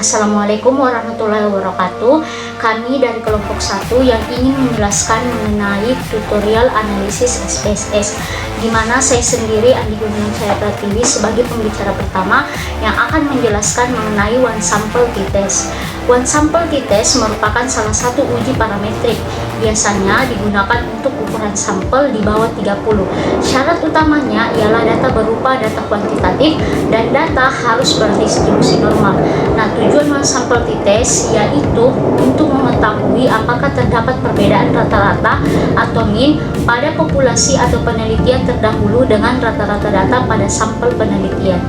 Assalamualaikum warahmatullahi wabarakatuh. Kami dari kelompok 1 yang ingin menjelaskan mengenai tutorial analisis SPSS, di mana saya sendiri Andi Gumilang Cahaya Pratiwi sebagai pembicara pertama yang akan menjelaskan mengenai one sample t-test. One sample t-test merupakan salah satu uji parametrik. Biasanya digunakan untuk ukuran sampel di bawah 30. Syarat utamanya ialah data berupa data kuantitatif dan data harus berdistribusi normal. Nah, tujuan one sample t-test yaitu untuk mengetahui apakah terdapat perbedaan rata-rata atau mean pada populasi atau penelitian terdahulu dengan rata-rata data pada sampel penelitian.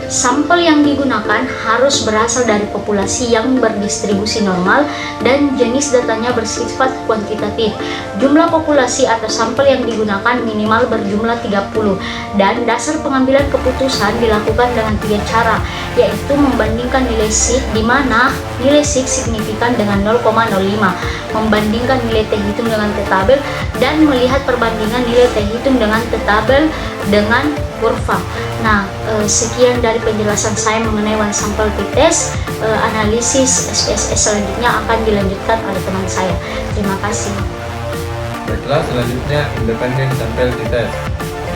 Sampel yang digunakan harus berasal dari populasi yang berdistribusi normal dan jenis datanya bersifat kuantitatif. Jumlah populasi atau sampel yang digunakan minimal berjumlah 30 dan dasar pengambilan keputusan dilakukan dengan 3 cara, yaitu membandingkan nilai sigma di mana nilai sigma signifikan dengan 0,05, membandingkan nilai T hitung dengan T tabel, dan melihat perbandingan nilai T hitung dengan T tabel dengan kurva. Nah, sekian dari penjelasan saya mengenai one sample t-test. Analisis SPSS selanjutnya akan dilanjutkan oleh teman saya. Terima kasih. Baiklah, selanjutnya independent sample t-test.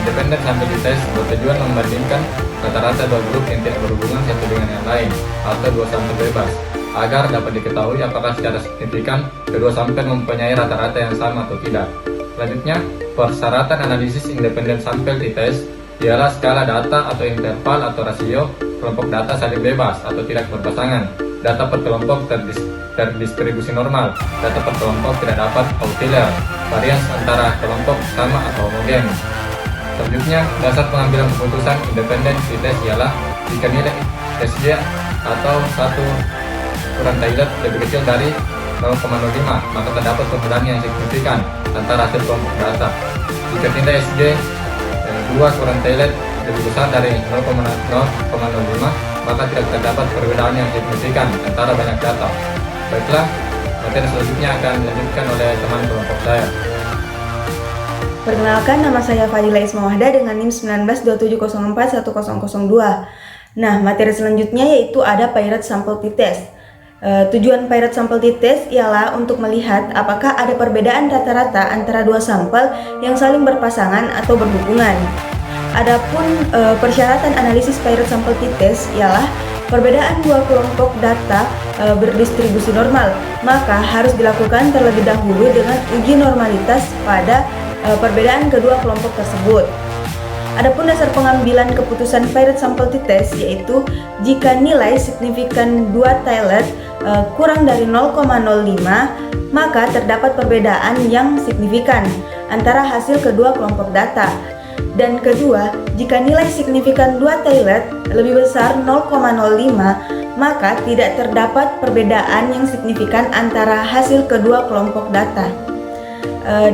Independent sample t-test bertujuan membandingkan rata-rata dua grup yang tidak berhubungan satu dengan yang lain atau dua sampel bebas, agar dapat diketahui apakah secara signifikan kedua sampel mempunyai rata-rata yang sama atau tidak. Selanjutnya, persyaratan analisis independent sample t-test ialah skala data atau interval atau rasio kelompok data saling bebas atau tidak berpasangan, data per kelompok terdistribusi normal, data per kelompok tidak dapat outlier, varians antara kelompok sama atau homogen. Selanjutnya, dasar pengambilan keputusan independen t-test ialah jika nilai SJ atau satu ukuran Taylor lebih kecil dari 0,05, maka terdapat perbedaan yang signifikan antara hasil kelompok data. Jika nilai SJ 2 ukuran Taylor lebih besar dari 0,05, maka tidak terdapat perbedaan yang signifikan antara banyak data. Baiklah, materi selanjutnya akan dilanjutkan oleh teman kelompok saya. Perkenalkan, nama saya Fadila Ismawahda dengan NIM 1927041002. Nah, materi selanjutnya yaitu ada Pirate Sample t-test. Tujuan Pirate Sample t-test ialah untuk melihat apakah ada perbedaan rata-rata antara dua sampel yang saling berpasangan atau berhubungan. Adapun persyaratan analisis Pirate Sample t-test ialah perbedaan dua kelompok data berdistribusi normal, maka harus dilakukan terlebih dahulu dengan uji normalitas pada perbedaan kedua kelompok tersebut. Adapun dasar pengambilan keputusan Pirate Sample t-test yaitu jika nilai signifikan 2 Taylor kurang dari 0,05, maka terdapat perbedaan yang signifikan antara hasil kedua kelompok data. Dan kedua, jika nilai signifikan 2 Taylor lebih besar 0,05, maka tidak terdapat perbedaan yang signifikan antara hasil kedua kelompok data.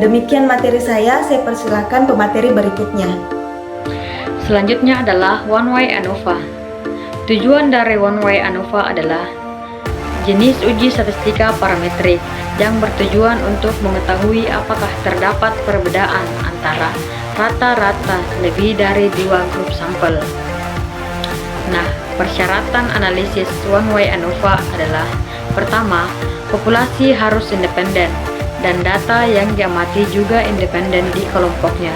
Demikian materi saya persilakan pemateri berikutnya. Selanjutnya adalah one-way ANOVA. Tujuan dari one-way ANOVA adalah jenis uji statistika parametrik yang bertujuan untuk mengetahui apakah terdapat perbedaan antara rata-rata lebih dari dua grup sampel. Nah, persyaratan analisis one-way ANOVA adalah: pertama, populasi harus independen dan data yang diamati juga independen di kelompoknya.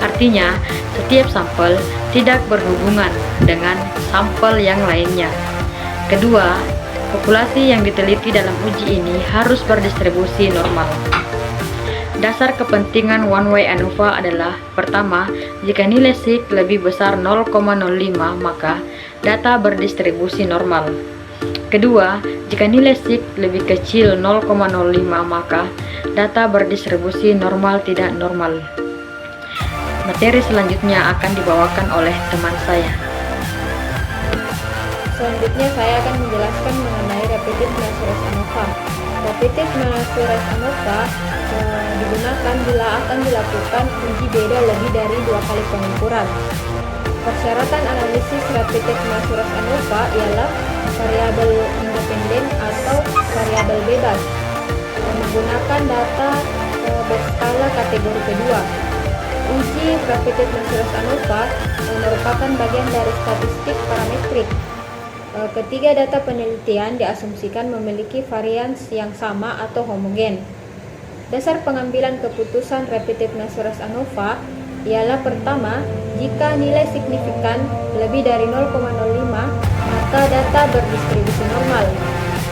Artinya, setiap sampel tidak berhubungan dengan sampel yang lainnya. Kedua, populasi yang diteliti dalam uji ini harus berdistribusi normal. Dasar kepentingan one-way ANOVA adalah: pertama, jika nilai sigma lebih besar 0,05, maka data berdistribusi normal. Kedua, jika nilai sigma lebih kecil 0,05, maka data berdistribusi normal tidak normal. Materi selanjutnya akan dibawakan oleh teman saya. Selanjutnya saya akan menjelaskan mengenai Repetitive Measures ANOVA. Repetitive Measures ANOVA digunakan bila akan dilakukan uji beda lebih dari 2 kali pengukuran. Persyaratan analisis Repetitive Measures ANOVA ialah variabel independen atau variabel bebas, menggunakan data berskala kategori kedua. Uji Repetitive Measures ANOVA merupakan bagian dari statistik parametrik. Ketiga data penelitian diasumsikan memiliki varians yang sama atau homogen. Dasar pengambilan keputusan repeated measures ANOVA ialah pertama, jika nilai signifikan lebih dari 0,05 maka data berdistribusi normal.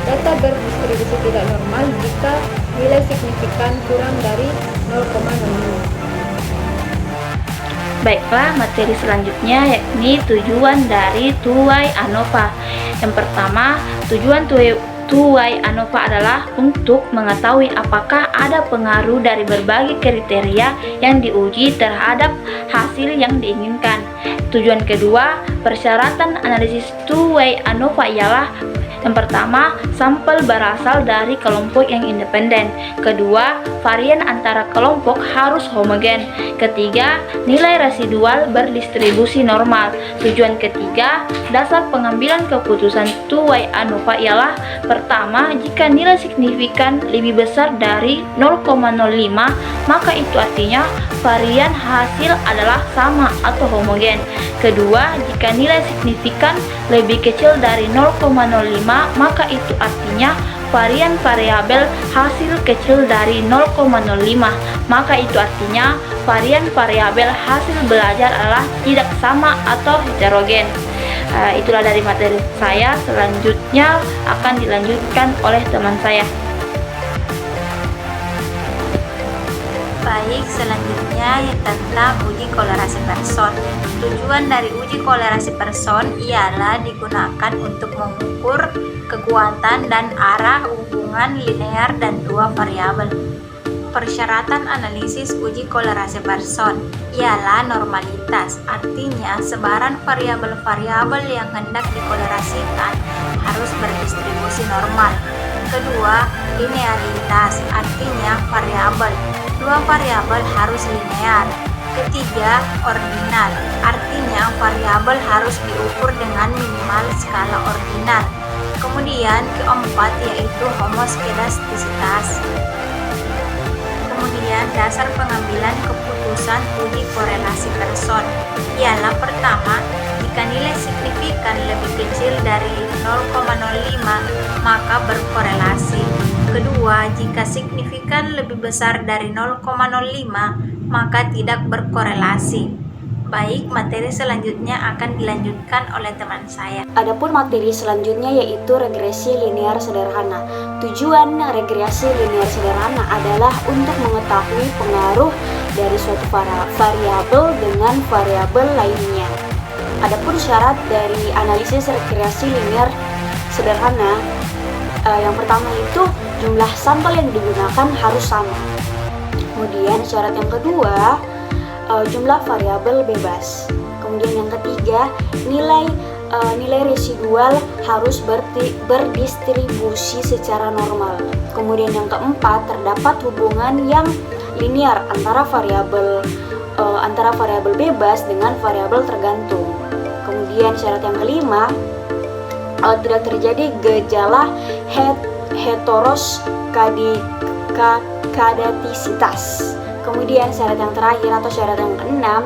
Data berdistribusi tidak normal jika nilai signifikan kurang dari 0,05. Baiklah, materi selanjutnya yakni tujuan dari two-way ANOVA. Yang pertama, tujuan two-way ANOVA adalah untuk mengetahui apakah ada pengaruh dari berbagai kriteria yang diuji terhadap hasil yang diinginkan. Tujuan kedua, persyaratan analisis two-way ANOVA ialah yang pertama, sampel berasal dari kelompok yang independen. Kedua, varian antara kelompok harus homogen. Ketiga, nilai residual berdistribusi normal. Tujuan ketiga, dasar pengambilan keputusan two-way ANOVA ialah pertama, jika nilai signifikan lebih besar dari 0,05, maka itu artinya varian hasil adalah sama atau homogen. Kedua, jika nilai signifikan lebih kecil dari 0,05, maka itu artinya varian variabel hasil kecil dari 0,05, maka itu artinya varian variabel hasil belajar adalah tidak sama atau heterogen. Itulah dari materi saya. Selanjutnya akan dilanjutkan oleh teman saya. Baik, selanjutnya tentang uji kolerasi person. Tujuan dari uji kolerasi person ialah digunakan untuk mengukur kekuatan dan arah hubungan linear dan dua variabel. Persyaratan analisis uji kolerasi person ialah normalitas, artinya sebaran variabel-variabel yang hendak dikolerasikan harus berdistribusi normal. Kedua, linearitas, artinya dua variabel harus linear. Ketiga, ordinal, artinya variabel harus diukur dengan minimal skala ordinal. Kemudian keempat yaitu homoskedastisitas. Kemudian dasar pengambilan keputusan uji korelasi person ialah pertama, jika nilai signifikan lebih kecil dari 0,05 maka berkorelasi. Kedua, jika signifikan lebih besar dari 0,05 maka tidak berkorelasi. Baik, materi selanjutnya akan dilanjutkan oleh teman saya. Adapun materi selanjutnya yaitu regresi linear sederhana. Tujuan regresi linear sederhana adalah untuk mengetahui pengaruh dari suatu variabel dengan variabel lainnya. Adapun syarat dari analisis regresi linear sederhana, yang pertama itu jumlah sampel yang digunakan harus sama. Kemudian syarat yang kedua, jumlah variabel bebas. Kemudian yang ketiga, nilai residual harus berdistribusi secara normal. Kemudian yang keempat, terdapat hubungan yang linear antara variabel bebas dengan variabel tergantung. Kemudian syarat yang kelima, tidak terjadi gejala heteroskadastisitas. Kemudian syarat yang terakhir atau syarat yang keenam,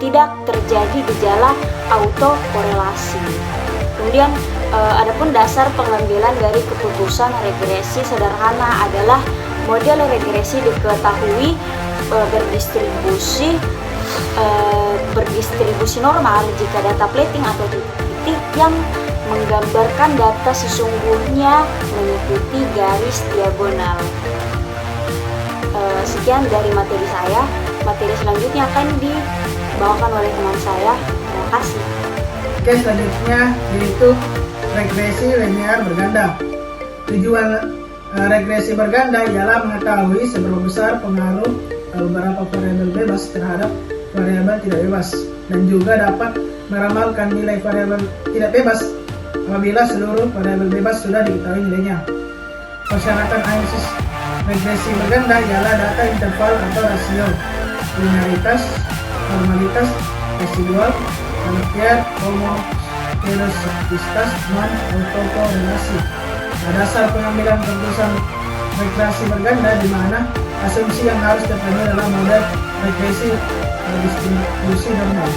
tidak terjadi gejala autokorelasi. Kemudian adapun dasar pengambilan dari keputusan regresi sederhana adalah model regresi diketahui berdistribusi normal jika data plating atau titik yang menggambarkan data sesungguhnya mengikuti garis diagonal. Sekian dari materi saya. Materi selanjutnya akan dibawakan oleh teman saya. Terima kasih. Oke, selanjutnya yaitu regresi linear berganda. Tujuan regresi berganda ialah mengetahui seberapa besar pengaruh beberapa variabel bebas terhadap variabel tidak bebas, dan juga dapat meramalkan nilai variabel tidak bebas apabila seluruh variabel bebas sudah diketahui nilainya. Persyaratan analisis regresi berganda ialah data interval atau rasio, linearitas, normalitas, residual, pengertian, homoskedastisitas, non-autokorelasi. Dasar pengambilan keputusan regresi berganda di mana asumsi yang harus terpenuhi dalam model regresi distribusi normal.